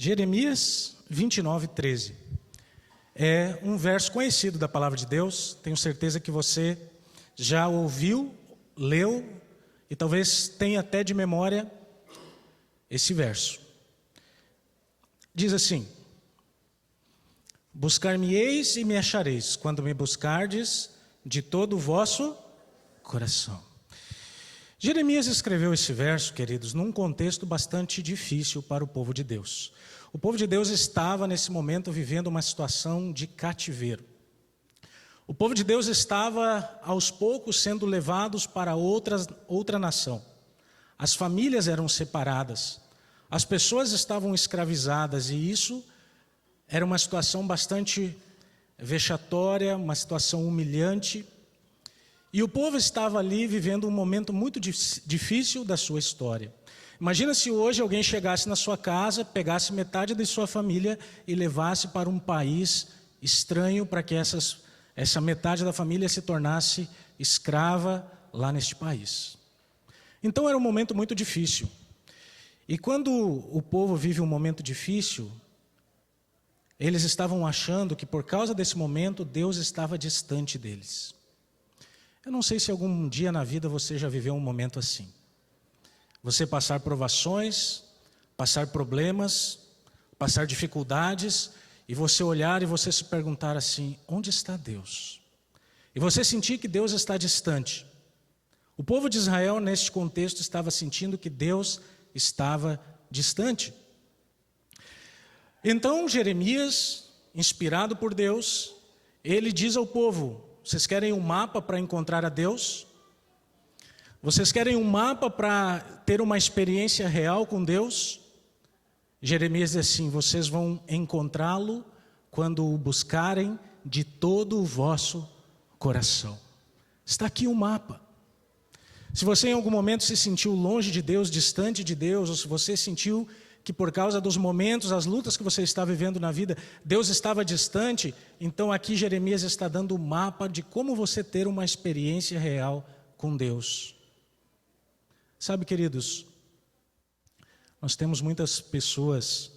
Jeremias 29:13. É um verso conhecido da palavra de Deus. Tenho certeza que você já ouviu, leu e talvez tenha até de memória esse verso. Diz assim: buscar-me-eis e me achareis, quando me buscardes de todo o vosso coração. Jeremias escreveu esse verso, queridos, num contexto bastante difícil para o povo de Deus. O povo de Deus estava, nesse momento, vivendo uma situação de cativeiro. O povo de Deus estava, aos poucos, sendo levados para outra nação. As famílias eram separadas, as pessoas estavam escravizadas, e isso era uma situação bastante vexatória, uma situação humilhante. E o povo estava ali vivendo um momento muito difícil da sua história. Imagina se hoje alguém chegasse na sua casa, pegasse metade da sua família e levasse para um país estranho para que essa metade da família se tornasse escrava lá neste país. Então era um momento muito difícil. E quando o povo vive um momento difícil, eles estavam achando que por causa desse momento Deus estava distante deles. Eu não sei se algum dia na vida você já viveu um momento assim. Você passar provações, passar problemas, passar dificuldades, e você olhar e você se perguntar assim: onde está Deus? E você sentir que Deus está distante. O povo de Israel, neste contexto, estava sentindo que Deus estava distante. Então Jeremias, inspirado por Deus, ele diz ao povo: vocês querem um mapa para encontrar a Deus? Vocês querem um mapa para ter uma experiência real com Deus? Jeremias diz assim: vocês vão encontrá-lo quando o buscarem de todo o vosso coração. Está aqui o mapa. Se você em algum momento se sentiu longe de Deus, distante de Deus, ou se você sentiu que por causa dos momentos, as lutas que você está vivendo na vida, Deus estava distante, então aqui Jeremias está dando o mapa de como você ter uma experiência real com Deus. Sabe, queridos, nós temos muitas pessoas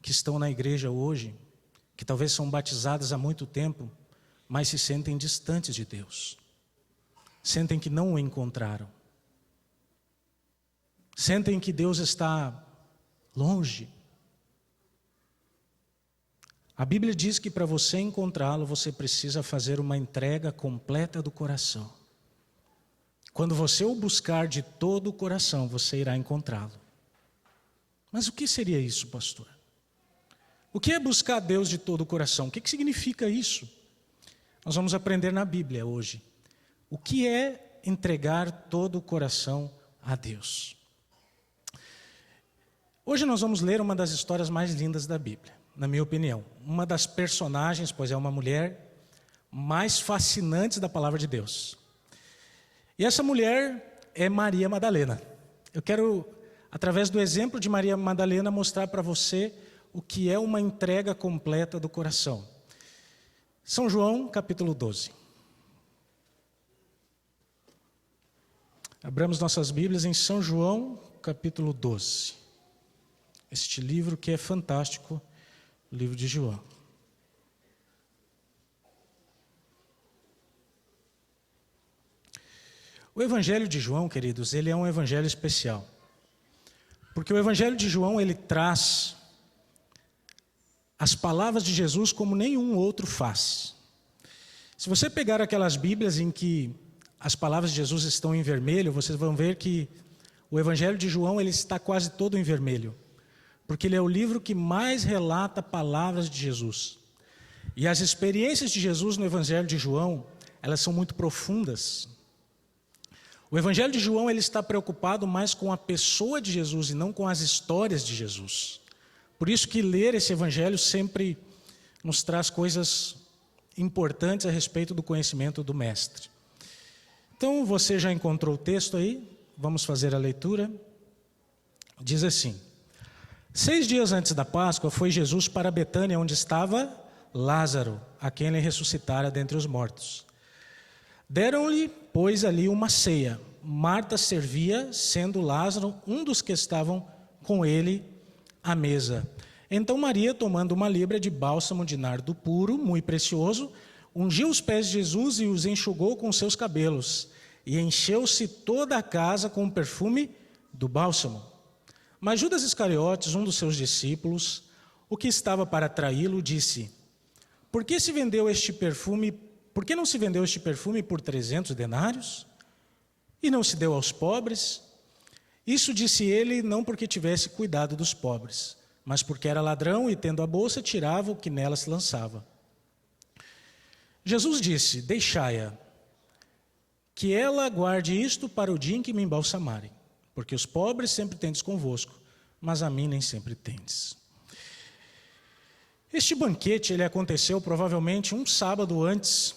que estão na igreja hoje, que talvez são batizadas há muito tempo, mas se sentem distantes de Deus. Sentem que não o encontraram. Sentem que Deus está longe. A Bíblia diz que para você encontrá-lo, você precisa fazer uma entrega completa do coração. Quando você o buscar de todo o coração, você irá encontrá-lo. Mas o que seria isso, pastor? O que é buscar Deus de todo o coração? O que significa isso? Nós vamos aprender na Bíblia hoje. O que é entregar todo o coração a Deus? Hoje nós vamos ler uma das histórias mais lindas da Bíblia, na minha opinião. Uma das personagens, pois é uma mulher, mais fascinantes da palavra de Deus. E essa mulher é Maria Madalena. Eu quero, através do exemplo de Maria Madalena, mostrar para você o que é uma entrega completa do coração. São João, capítulo 12. Abramos nossas Bíblias em São João, capítulo 12. Este livro que é fantástico, o livro de João. O Evangelho de João, queridos, ele é um evangelho especial. Porque o Evangelho de João, ele traz as palavras de Jesus como nenhum outro faz. Se você pegar aquelas Bíblias em que as palavras de Jesus estão em vermelho, vocês vão ver que o Evangelho de João, ele está quase todo em vermelho. Porque ele é o livro que mais relata palavras de Jesus. E as experiências de Jesus no Evangelho de João, elas são muito profundas. O Evangelho de João, ele está preocupado mais com a pessoa de Jesus e não com as histórias de Jesus. Por isso que ler esse Evangelho sempre nos traz coisas importantes a respeito do conhecimento do Mestre. Então, você já encontrou o texto aí? Vamos fazer a leitura. Diz assim: 6 dias antes da Páscoa, foi Jesus para Betânia, onde estava Lázaro, a quem ele ressuscitara dentre os mortos. Deram-lhe, pois, ali uma ceia. Marta servia, sendo Lázaro um dos que estavam com ele à mesa. Então Maria, tomando uma libra de bálsamo de nardo puro, muito precioso, ungiu os pés de Jesus e os enxugou com seus cabelos, e encheu-se toda a casa com o perfume do bálsamo. Mas Judas Iscariotes, um dos seus discípulos, o que estava para traí-lo, disse: Por que não se vendeu este perfume por 300 denários? E não se deu aos pobres? Isso disse ele não porque tivesse cuidado dos pobres, mas porque era ladrão e, tendo a bolsa, tirava o que nela se lançava. Jesus disse: Deixai-a, que ela guarde isto para o dia em que me embalsamarem, porque os pobres sempre tendes convosco, mas a mim nem sempre tendes. Este banquete ele aconteceu provavelmente um sábado antes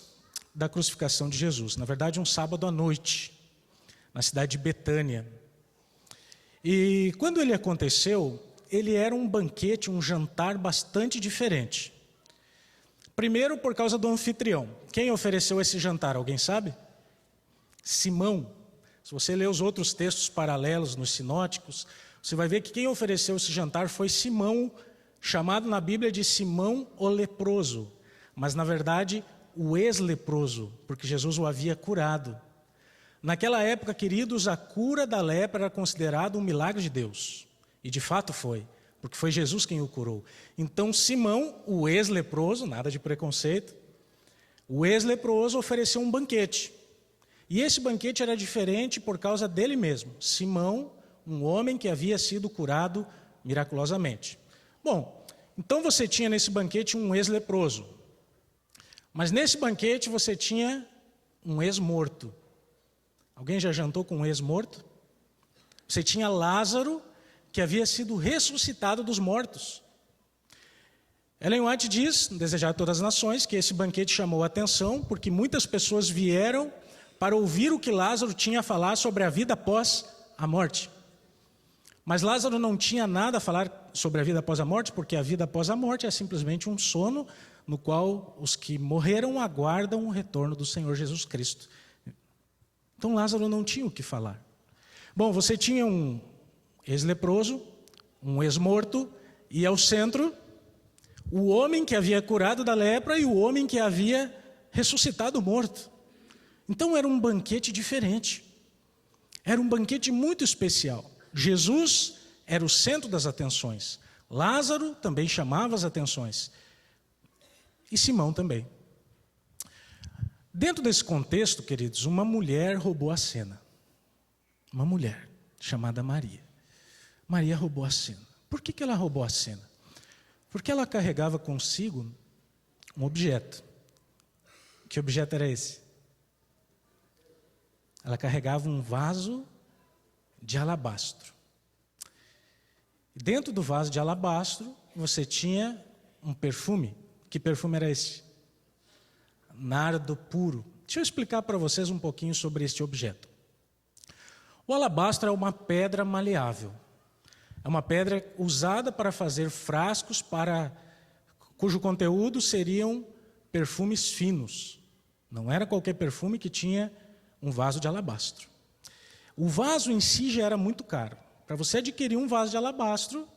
da crucificação de Jesus, na verdade um sábado à noite, na cidade de Betânia. E quando ele aconteceu, ele era um banquete, um jantar bastante diferente. Primeiro, por causa do anfitrião. Quem ofereceu esse jantar, alguém sabe? Simão. Se você ler os outros textos paralelos nos sinóticos, você vai ver que quem ofereceu esse jantar foi Simão, chamado na Bíblia de Simão o leproso, mas na verdade o ex-leproso, porque Jesus o havia curado. Naquela época, queridos, a cura da lepra era considerada um milagre de Deus, e de fato foi, porque foi Jesus quem o curou. Então Simão, o ex-leproso, nada de preconceito, o ex-leproso ofereceu um banquete, e esse banquete era diferente por causa dele mesmo, Simão, um homem que havia sido curado miraculosamente. Bom, então você tinha nesse banquete um ex-leproso, mas nesse banquete você tinha um ex-morto. Alguém já jantou com um ex-morto? Você tinha Lázaro, que havia sido ressuscitado dos mortos. Ellen White diz, no Desejar Todas as Nações, que esse banquete chamou a atenção porque muitas pessoas vieram para ouvir o que Lázaro tinha a falar sobre a vida após a morte. Mas Lázaro não tinha nada a falar sobre a vida após a morte, porque a vida após a morte é simplesmente um sono no qual os que morreram aguardam o retorno do Senhor Jesus Cristo. Então Lázaro não tinha o que falar. Bom, você tinha um ex-leproso, um ex-morto, e ao centro, o homem que havia curado da lepra e o homem que havia ressuscitado morto. Então era um banquete diferente. Era um banquete muito especial. Jesus era o centro das atenções. Lázaro também chamava as atenções. E Simão também. Dentro desse contexto, queridos, uma mulher roubou a cena. Uma mulher chamada Maria. Maria roubou a cena. Por que ela roubou a cena? Porque ela carregava consigo um objeto. Que objeto era esse? Ela carregava um vaso de alabastro. Dentro do vaso de alabastro, você tinha um perfume. Que perfume era esse? Nardo puro. Deixa eu explicar para vocês um pouquinho sobre este objeto. O alabastro é uma pedra maleável. É uma pedra usada para fazer frascos cujo conteúdo seriam perfumes finos. Não era qualquer perfume que tinha um vaso de alabastro. O vaso em si já era muito caro. Para você adquirir um vaso de alabastro,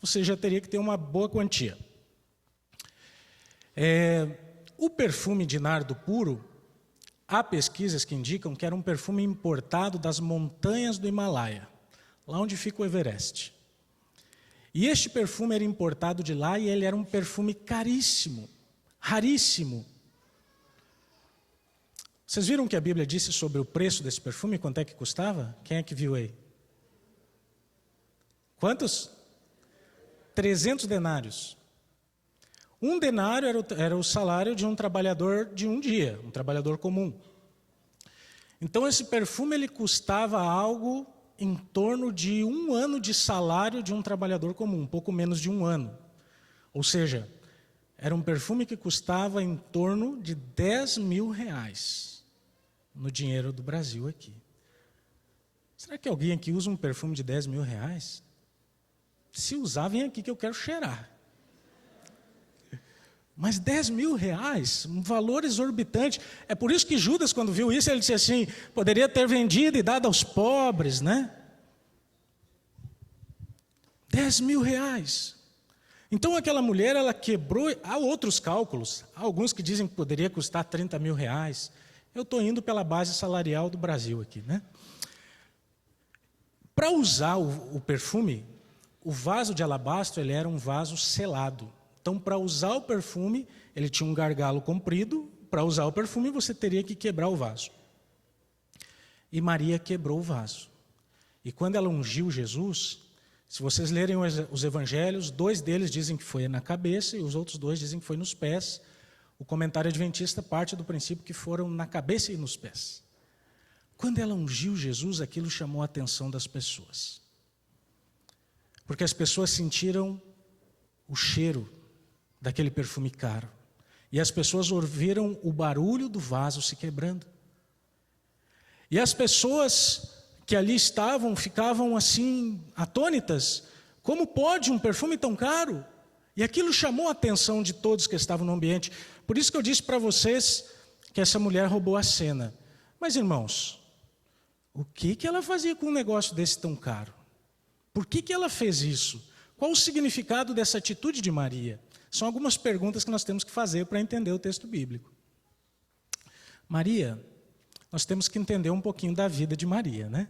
você já teria que ter uma boa quantia. O perfume de nardo puro, há pesquisas que indicam que era um perfume importado das montanhas do Himalaia, lá onde fica o Everest. E este perfume era importado de lá e ele era um perfume caríssimo, raríssimo. Vocês viram o que a Bíblia disse sobre o preço desse perfume? Quanto é que custava? Quem é que viu aí? Quantos? 300 denários. Um denário era o salário de um trabalhador de um dia, um trabalhador comum. Então esse perfume ele custava algo em torno de 1 ano de salário de um trabalhador comum, um pouco menos de 1 ano. Ou seja, era um perfume que custava em torno de R$10.000 no dinheiro do Brasil aqui. Será que alguém aqui usa um perfume de R$10.000? Se usar, vem aqui que eu quero cheirar. Mas R$10.000, um valor exorbitante. É por isso que Judas, quando viu isso, ele disse assim, poderia ter vendido e dado aos pobres, né? R$10.000. Então aquela mulher, ela quebrou, há outros cálculos, há alguns que dizem que poderia custar 30 mil reais. Eu estou indo pela base salarial do Brasil aqui, né? Para usar o perfume, o vaso de alabastro, ele era um vaso selado. Então, para usar o perfume, ele tinha um gargalo comprido. Para usar o perfume, você teria que quebrar o vaso. E Maria quebrou o vaso. E quando ela ungiu Jesus, se vocês lerem os evangelhos, 2 deles dizem que foi na cabeça e os outros 2 dizem que foi nos pés. O comentário adventista parte do princípio que foram na cabeça e nos pés. Quando ela ungiu Jesus, aquilo chamou a atenção das pessoas. Porque as pessoas sentiram o cheiro daquele perfume caro. E as pessoas ouviram o barulho do vaso se quebrando. E as pessoas que ali estavam ficavam assim, atônitas. Como pode um perfume tão caro? E aquilo chamou a atenção de todos que estavam no ambiente. Por isso que eu disse para vocês que essa mulher roubou a cena. Mas, irmãos, o que ela fazia com um negócio desse tão caro? Por que ela fez isso? Qual o significado dessa atitude de Maria? São algumas perguntas que nós temos que fazer para entender o texto bíblico. Maria, nós temos que entender um pouquinho da vida de Maria, né?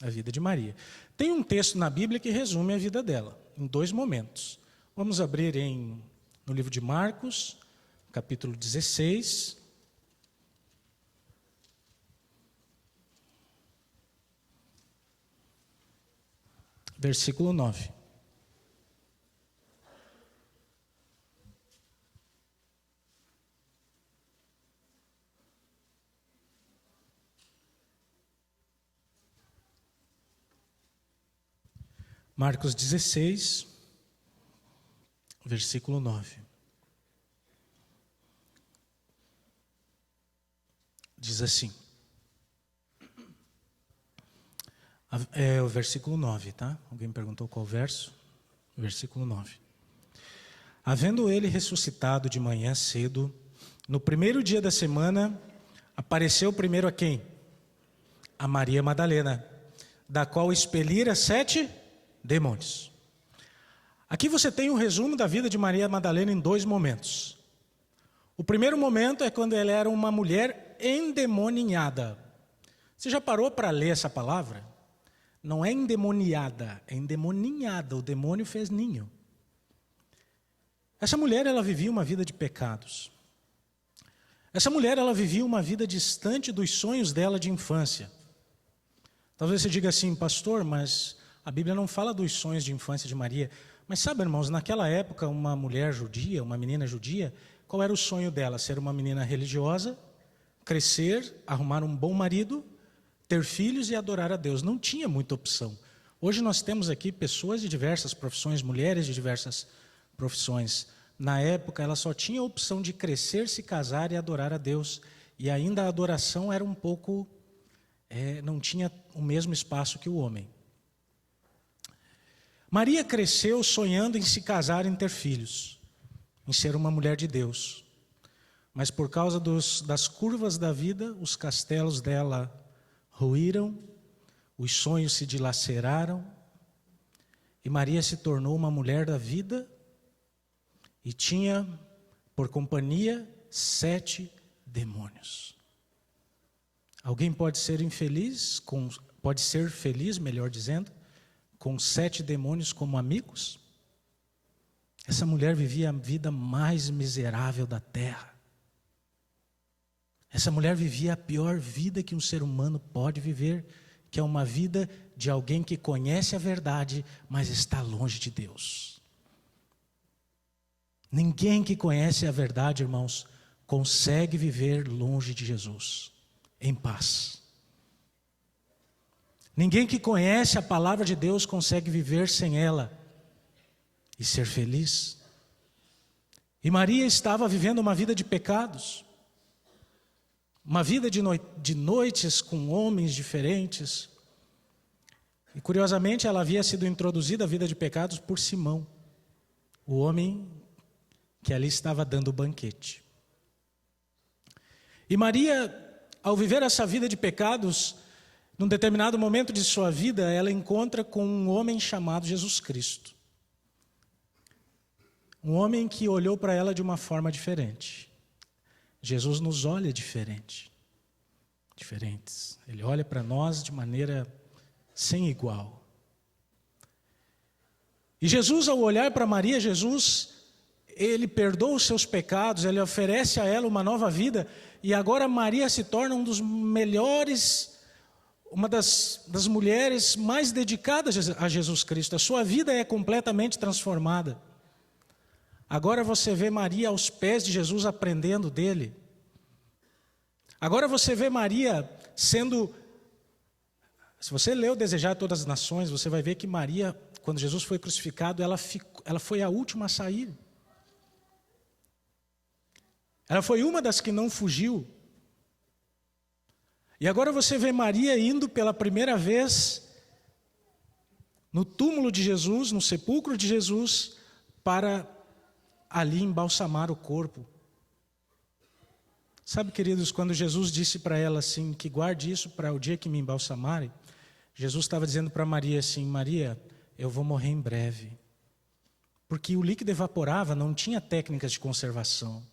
A vida de Maria. Tem um texto na Bíblia que resume a vida dela, em 2 momentos. Vamos abrir no livro de Marcos, capítulo 16. Versículo 9. Marcos 16, versículo 9. Diz assim. É o versículo 9, tá? Alguém me perguntou qual verso? Versículo 9. Havendo ele ressuscitado de manhã cedo, no primeiro dia da semana, apareceu primeiro a quem? A Maria Madalena, da qual expelira 7 demônios. Aqui você tem um resumo da vida de Maria Madalena em 2 momentos. O primeiro momento é quando ela era uma mulher endemoninhada. Você já parou para ler essa palavra? Não é endemoniada, é endemoninhada. O demônio fez ninho. Essa mulher, ela vivia uma vida de pecados. Essa mulher, ela vivia uma vida distante dos sonhos dela de infância. Talvez você diga assim, pastor, mas a Bíblia não fala dos sonhos de infância de Maria. Mas sabe, irmãos, naquela época, uma mulher judia, uma menina judia, qual era o sonho dela? Ser uma menina religiosa, crescer, arrumar um bom marido, ter filhos e adorar a Deus. Não tinha muita opção. Hoje nós temos aqui pessoas de diversas profissões, mulheres de diversas profissões. Na época, ela só tinha a opção de crescer, se casar e adorar a Deus. E ainda a adoração era um pouco... não tinha o mesmo espaço que o homem. Maria cresceu sonhando em se casar e em ter filhos, em ser uma mulher de Deus. Mas por causa das curvas da vida, os castelos dela ruíram, os sonhos se dilaceraram, e Maria se tornou uma mulher da vida e tinha por companhia 7 demônios. Alguém pode ser infeliz, pode ser feliz, melhor dizendo, com 7 demônios como amigos? Essa mulher vivia a vida mais miserável da terra. Essa mulher vivia a pior vida que um ser humano pode viver, que é uma vida de alguém que conhece a verdade, mas está longe de Deus. Ninguém que conhece a verdade, irmãos, consegue viver longe de Jesus, em paz. Ninguém que conhece a palavra de Deus consegue viver sem ela e ser feliz. E Maria estava vivendo uma vida de pecados, uma vida de noites com homens diferentes. E curiosamente ela havia sido introduzida à vida de pecados por Simão, o homem que ali estava dando o banquete. E Maria, ao viver essa vida de pecados, num determinado momento de sua vida, ela encontra com um homem chamado Jesus Cristo. Um homem que olhou para ela de uma forma diferente. Jesus nos olha diferentes. Ele olha para nós de maneira sem igual. E Jesus, ao olhar para Maria, ele perdoa os seus pecados, ele oferece a ela uma nova vida, e agora Maria se torna uma das mulheres mais dedicadas a Jesus Cristo. A sua vida é completamente transformada. Agora você vê Maria aos pés de Jesus aprendendo dele. Agora você vê Maria sendo... Se você leu Desejar Todas as Nações, você vai ver que Maria, quando Jesus foi crucificado, ela foi a última a sair. Ela foi uma das que não fugiu. E agora você vê Maria indo pela primeira vez no túmulo de Jesus, no sepulcro de Jesus, para ali embalsamar o corpo. Sabe, queridos, quando Jesus disse para ela assim, que guarde isso para o dia que me embalsamarem, Jesus estava dizendo para Maria assim, Maria, eu vou morrer em breve. Porque o líquido evaporava, não tinha técnicas de conservação.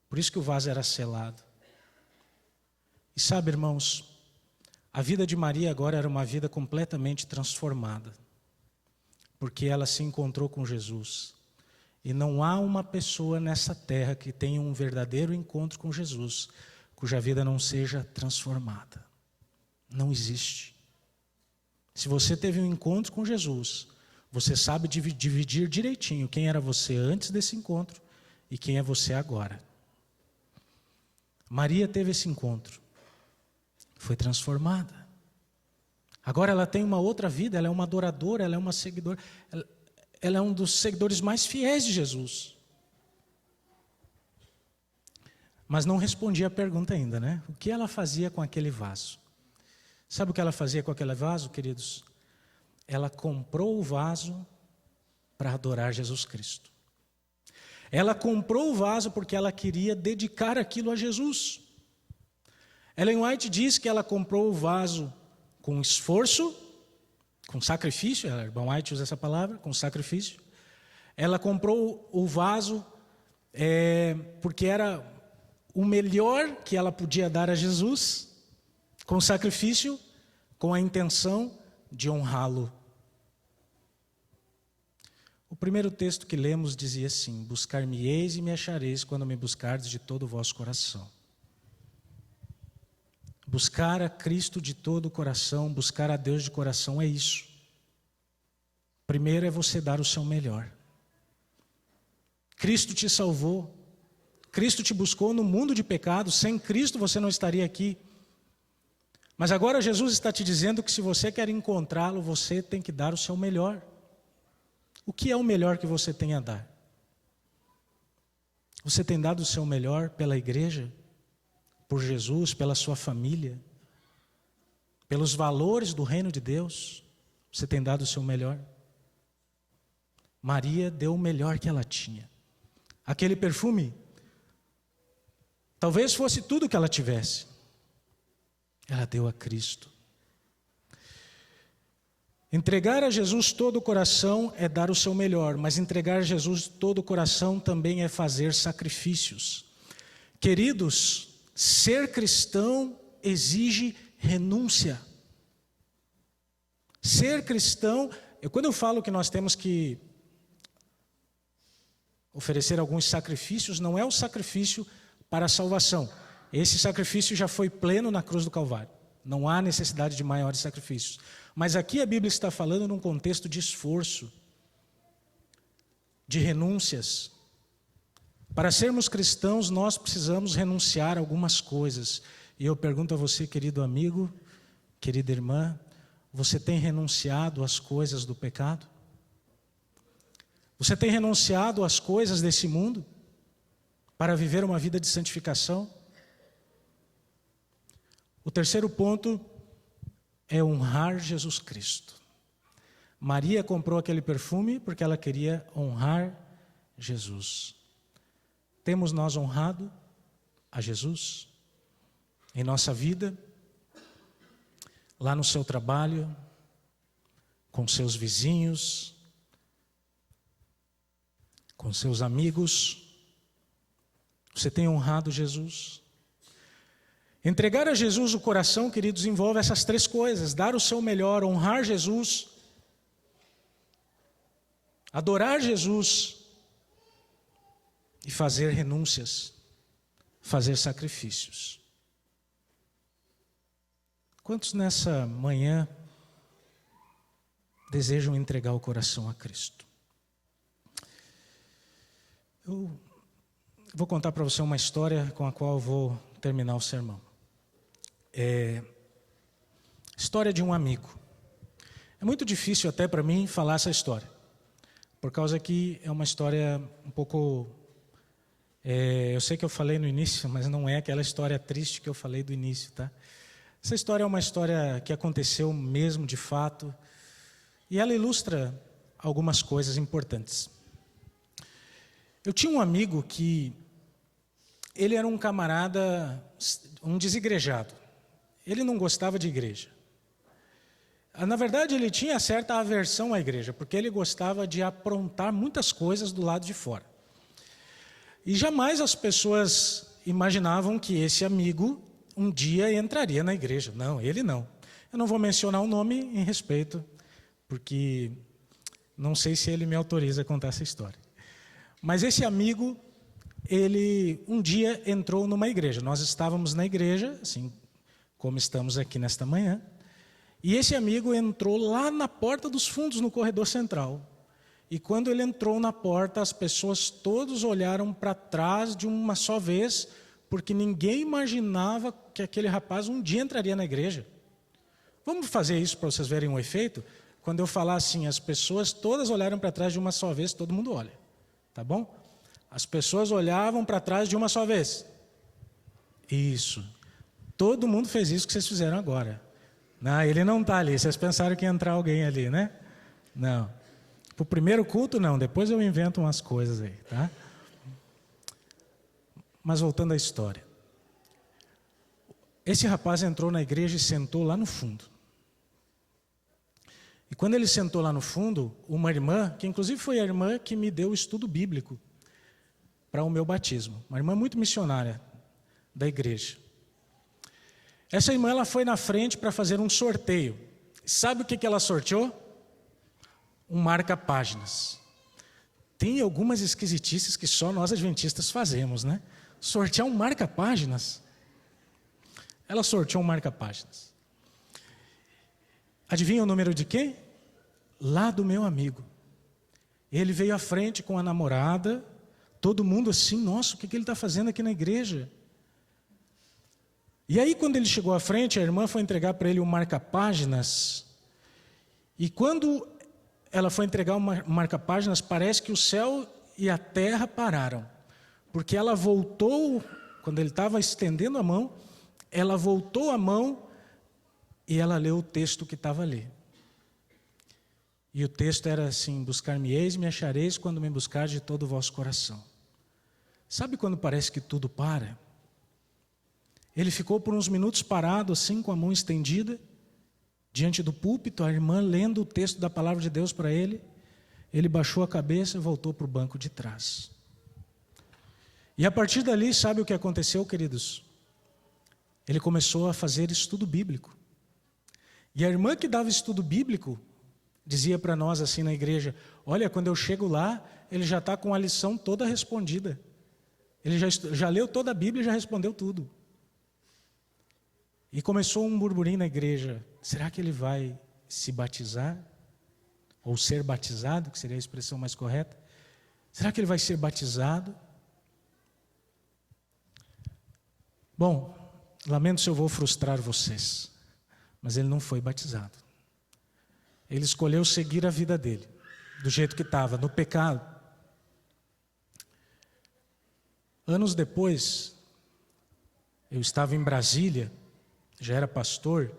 Por isso que o vaso era selado. E sabe, irmãos, a vida de Maria agora era uma vida completamente transformada. Porque ela se encontrou com Jesus. E não há uma pessoa nessa terra que tenha um verdadeiro encontro com Jesus, cuja vida não seja transformada. Não existe. Se você teve um encontro com Jesus, você sabe dividir direitinho quem era você antes desse encontro e quem é você agora. Maria teve esse encontro, foi transformada. Agora ela tem uma outra vida, ela é uma adoradora, ela é uma seguidora, ela é um dos seguidores mais fiéis de Jesus. Mas não respondi a pergunta ainda, né? O que ela fazia com aquele vaso? Sabe o que ela fazia com aquele vaso, queridos? Ela comprou o vaso para adorar Jesus Cristo. Ela comprou o vaso porque ela queria dedicar aquilo a Jesus. Ellen White diz que ela comprou o vaso com esforço, com sacrifício, a irmã White usa essa palavra, com sacrifício. Ela comprou o vaso porque era o melhor que ela podia dar a Jesus, com sacrifício, com a intenção de honrá-lo. O primeiro texto que lemos dizia assim, buscar-me-eis e me achareis quando me buscardes de todo o vosso coração. Buscar a Cristo de todo o coração, buscar a Deus de coração é isso. Primeiro é você dar o seu melhor. Cristo te salvou. Cristo te buscou no mundo de pecado. Sem Cristo você não estaria aqui. Mas agora Jesus está te dizendo que se você quer encontrá-lo, você tem que dar o seu melhor. O que é o melhor que você tem a dar? Você tem dado o seu melhor pela igreja? Por Jesus, pela sua família? Pelos valores do reino de Deus? Você tem dado o seu melhor? Maria deu o melhor que ela tinha. Aquele perfume, talvez fosse tudo que ela tivesse. Ela deu a Cristo. Entregar a Jesus todo o coração é dar o seu melhor, mas entregar a Jesus todo o coração também é fazer sacrifícios. Queridos, ser cristão exige renúncia. Ser cristão, quando eu falo que nós temos que oferecer alguns sacrifícios, não é o sacrifício para a salvação. Esse sacrifício já foi pleno na cruz do Calvário. Não há necessidade de maiores sacrifícios. Mas aqui a Bíblia está falando num contexto de esforço, de renúncias. Para sermos cristãos, nós precisamos renunciar a algumas coisas. E eu pergunto a você, querido amigo, querida irmã, você tem renunciado às coisas do pecado? Você tem renunciado às coisas desse mundo para viver uma vida de santificação? O terceiro ponto é honrar Jesus Cristo. Maria comprou aquele perfume porque ela queria honrar Jesus. Temos nós honrado a Jesus em nossa vida, lá no seu trabalho, com seus vizinhos, com com seus amigos? Você tem honrado Jesus? Entregar a Jesus o coração, queridos, envolve essas três coisas: dar o seu melhor, honrar Jesus, adorar Jesus e fazer renúncias, fazer sacrifícios. Quantos nessa manhã desejam entregar o coração a Cristo? Eu vou contar para você uma história com a qual eu vou terminar o sermão. História de um amigo. É muito difícil até para mim falar essa história, por causa que é uma história um pouco... eu sei que eu falei no início, mas não é aquela história triste que eu falei do início, tá? Essa história é uma história que aconteceu mesmo de fato, e ela ilustra algumas coisas importantes. Eu tinha um amigo que ele era um camarada, um desigrejado. Ele não gostava de igreja. Na verdade, ele tinha certa aversão à igreja, porque ele gostava de aprontar muitas coisas do lado de fora. E jamais as pessoas imaginavam que esse amigo um dia entraria na igreja. Não, ele não. Eu não vou mencionar o nome em respeito, porque não sei se ele me autoriza a contar essa história. Mas esse amigo, ele um dia entrou numa igreja. Nós estávamos na igreja, assim como estamos aqui nesta manhã, e esse amigo entrou lá na porta dos fundos, no corredor central. E quando ele entrou na porta, as pessoas todos olharam para trás de uma só vez, porque ninguém imaginava que aquele rapaz um dia entraria na igreja. Vamos fazer isso para vocês verem o efeito? Quando eu falar assim, as pessoas todas olharam para trás de uma só vez, todo mundo olha. Tá bom? As pessoas olhavam para trás de uma só vez. Isso. Todo mundo fez isso que vocês fizeram agora. Não, ele não está ali. Vocês pensaram que ia entrar alguém ali, né? Não. Para o primeiro culto, não. Depois eu invento umas coisas aí, tá? Mas voltando à história. Esse rapaz entrou na igreja e sentou lá no fundo. E quando ele sentou lá no fundo, uma irmã, que inclusive foi a irmã que me deu o estudo bíblico para o meu batismo, uma irmã muito missionária da igreja. Essa irmã, ela foi na frente para fazer um sorteio. Sabe o que ela sorteou? Um marca-páginas. Tem algumas esquisitices que só nós adventistas fazemos, né? Sortear um marca-páginas. Ela sorteou um marca-páginas. Adivinha o número de quem? Lá do meu amigo. Ele veio à frente com a namorada, todo mundo assim, nossa, o que ele está fazendo aqui na igreja? E aí, quando ele chegou à frente, a irmã foi entregar para ele um marca-páginas. E quando ela foi entregar um marca-páginas, parece que o céu e a terra pararam. Porque ela voltou, quando ele estava estendendo a mão, ela voltou a mão e ela leu o texto que estava ali. E o texto era assim: buscar-me-eis, me achareis quando me buscardes de todo o vosso coração. Sabe quando parece que tudo para? Ele ficou por uns minutos parado assim, com a mão estendida, diante do púlpito, a irmã lendo o texto da palavra de Deus para ele. Ele baixou a cabeça e voltou para o banco de trás. E a partir dali, sabe o que aconteceu, queridos? Ele começou a fazer estudo bíblico. E a irmã que dava estudo bíblico dizia para nós assim na igreja: olha, quando eu chego lá, ele já está com a lição toda respondida. Ele já leu toda a Bíblia e já respondeu tudo. E começou um burburinho na igreja: será que ele vai se batizar? Ou ser batizado, que seria a expressão mais correta? Será que ele vai ser batizado? Bom, lamento se eu vou frustrar vocês, mas ele não foi batizado. Ele escolheu seguir a vida dele, do jeito que estava, no pecado. Anos depois, eu estava em Brasília, já era pastor,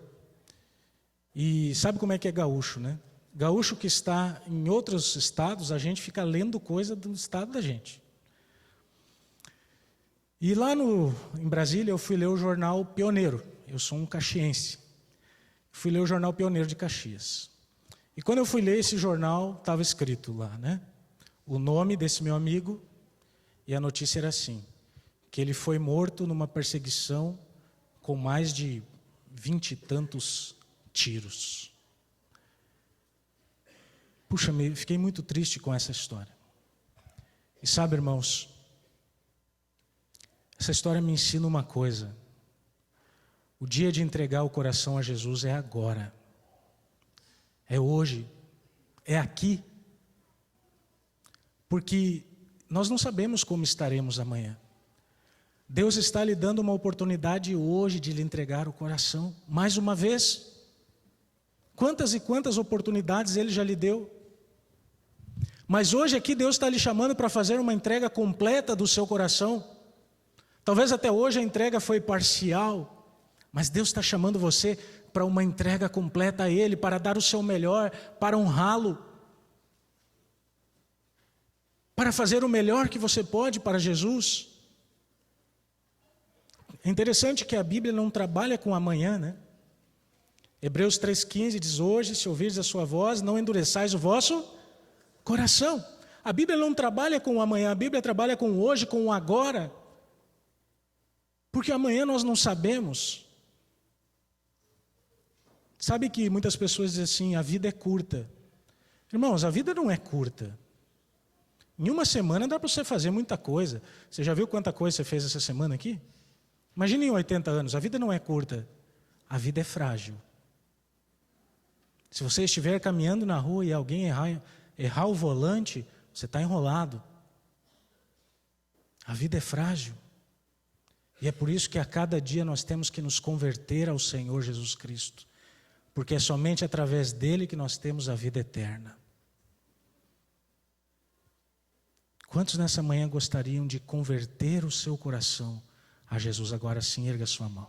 e sabe como é que é gaúcho, né? Gaúcho que está em outros estados, a gente fica lendo coisa do estado da gente. E lá em Brasília eu fui ler o jornal Pioneiro, eu sou um caxiense. Fui ler o jornal Pioneiro de Caxias. E quando eu fui ler esse jornal, estava escrito lá, né? o nome desse meu amigo, e a notícia era assim, que ele foi morto numa perseguição com mais de 20 e tantos tiros. Puxa, fiquei muito triste com essa história. E sabe, irmãos, essa história me ensina uma coisa. O dia de entregar o coração a Jesus é agora. É hoje. É aqui. Porque nós não sabemos como estaremos amanhã. Deus está lhe dando uma oportunidade hoje de lhe entregar o coração. Mais uma vez. Quantas e quantas oportunidades Ele já lhe deu. Mas hoje aqui Deus está lhe chamando para fazer uma entrega completa do seu coração. Talvez até hoje a entrega foi parcial, mas Deus está chamando você para uma entrega completa a Ele, para dar o seu melhor, para honrá-lo, para fazer o melhor que você pode para Jesus. É interessante que a Bíblia não trabalha com amanhã, né? Hebreus 3,15 diz: hoje, se ouvirdes a sua voz, não endureçais o vosso coração. A Bíblia não trabalha com o amanhã, a Bíblia trabalha com o hoje, com o agora. Porque amanhã nós não sabemos. Sabe que muitas pessoas dizem assim, a vida é curta. Irmãos, a vida não é curta. Em uma semana dá para você fazer muita coisa. Você já viu quanta coisa você fez essa semana aqui? Imagine em 80 anos, a vida não é curta. A vida é frágil. Se você estiver caminhando na rua e alguém errar o volante, você está enrolado. A vida é frágil. E é por isso que a cada dia nós temos que nos converter ao Senhor Jesus Cristo. Porque é somente através dele que nós temos a vida eterna. Quantos nessa manhã gostariam de converter o seu coração a Jesus? Agora sim, erga sua mão.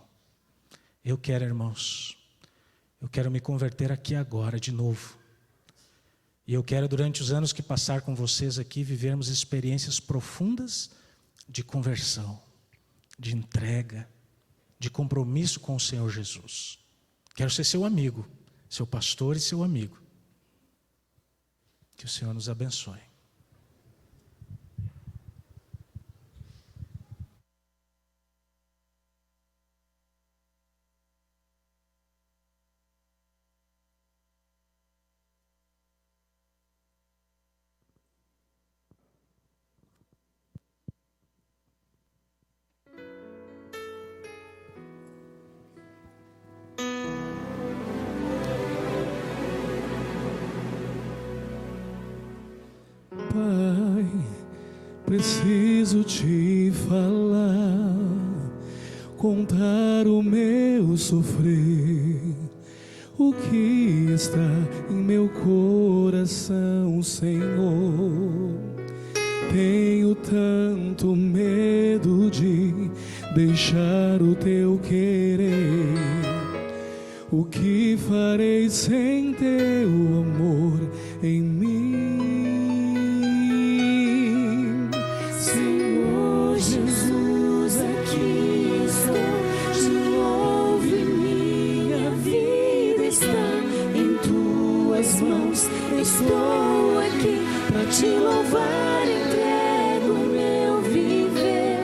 Eu quero, irmãos. Eu quero me converter aqui agora de novo. E eu quero, durante os anos que passar com vocês aqui, vivermos experiências profundas de conversão, de entrega, de compromisso com o Senhor Jesus. Quero ser seu amigo, seu pastor e seu amigo. Que o Senhor nos abençoe. Pai, preciso te falar, contar o meu sofrer, o que está em meu coração, Senhor. Tenho tanto medo de deixar o teu querer. O que farei sem teu amor em mim? Senhor Jesus, aqui estou, te louvo e minha vida está em tuas mãos. Estou aqui para te louvar, entrego o meu viver.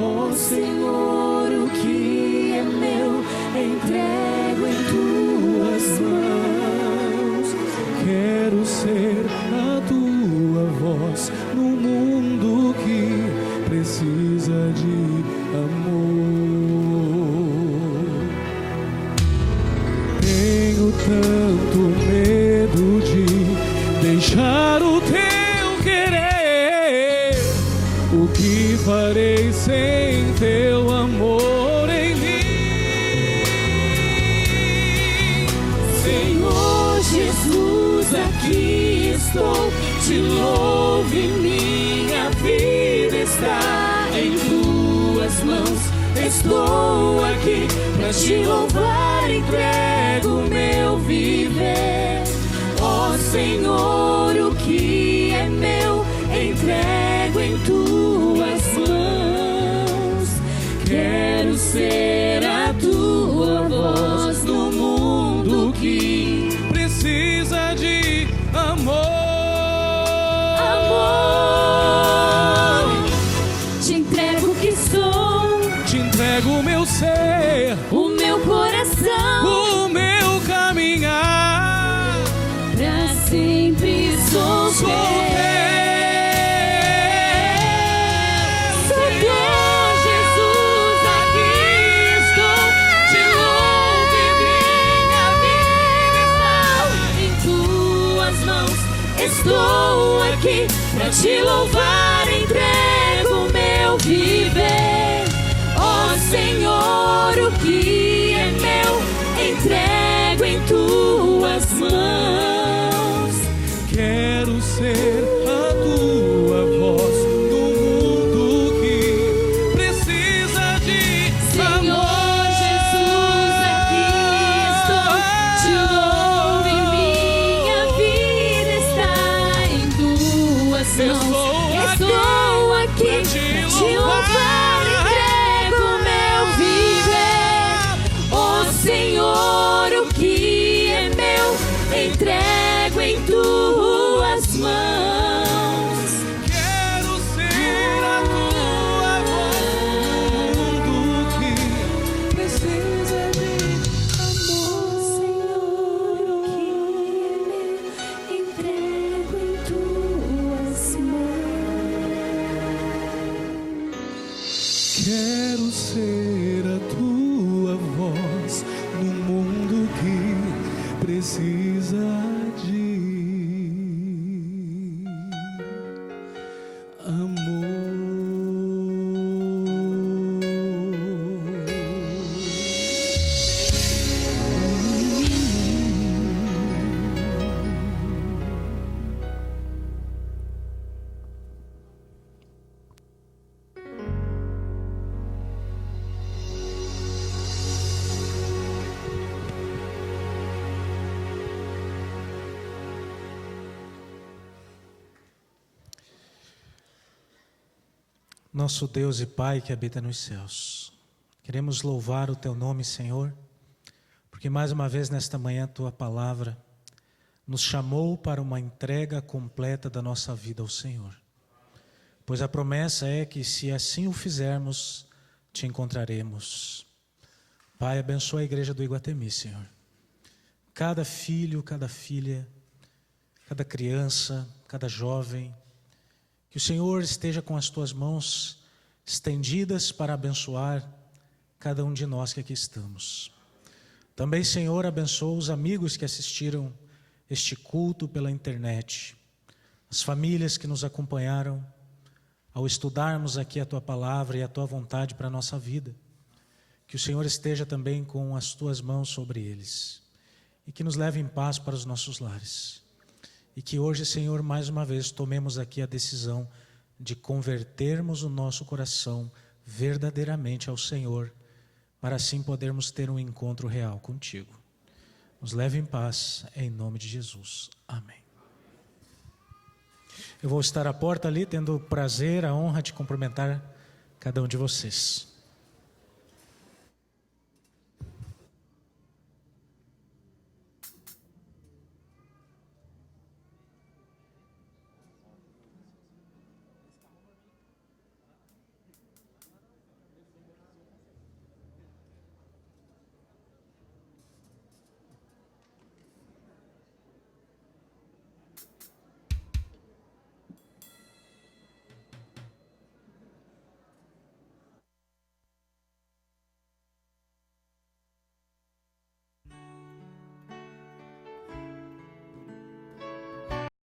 Ó Senhor, o que é meu, entrego em tuas mãos. Quero ser a tua voz no mundo que precisa de amor. Tenho tanto medo de deixar o teu querer. O que farei sem teu amor em mim? Senhor Jesus, aqui estou, te louvo e minha vida está em tuas mãos. Estou aqui para te louvar, entrego o meu viver. Ó Senhor, o que é meu, entrego em tuas mãos. Quero ser a tua voz no mundo que precisa de amor. amor. quero ser a tua voz no mundo que precisa de amor. Nosso Deus e Pai que habita nos céus, queremos louvar o Teu nome, Senhor, porque mais uma vez nesta manhã Tua palavra nos chamou para uma entrega completa da nossa vida ao Senhor. Pois a promessa é que se assim o fizermos, Te encontraremos. Pai, abençoa a igreja do Iguatemi, Senhor. Cada filho, cada filha, cada criança, cada jovem, que o Senhor esteja com as Tuas mãos estendidas para abençoar cada um de nós que aqui estamos. Também, Senhor, abençoa os amigos que assistiram este culto pela internet, as famílias que nos acompanharam ao estudarmos aqui a Tua palavra e a Tua vontade para a nossa vida. Que o Senhor esteja também com as Tuas mãos sobre eles e que nos leve em paz para os nossos lares. E que hoje, Senhor, mais uma vez tomemos aqui a decisão de convertermos o nosso coração verdadeiramente ao Senhor, para assim podermos ter um encontro real contigo. Nos leve em paz, em nome de Jesus. Amém. Eu vou estar à porta ali, tendo o prazer, a honra de cumprimentar cada um de vocês.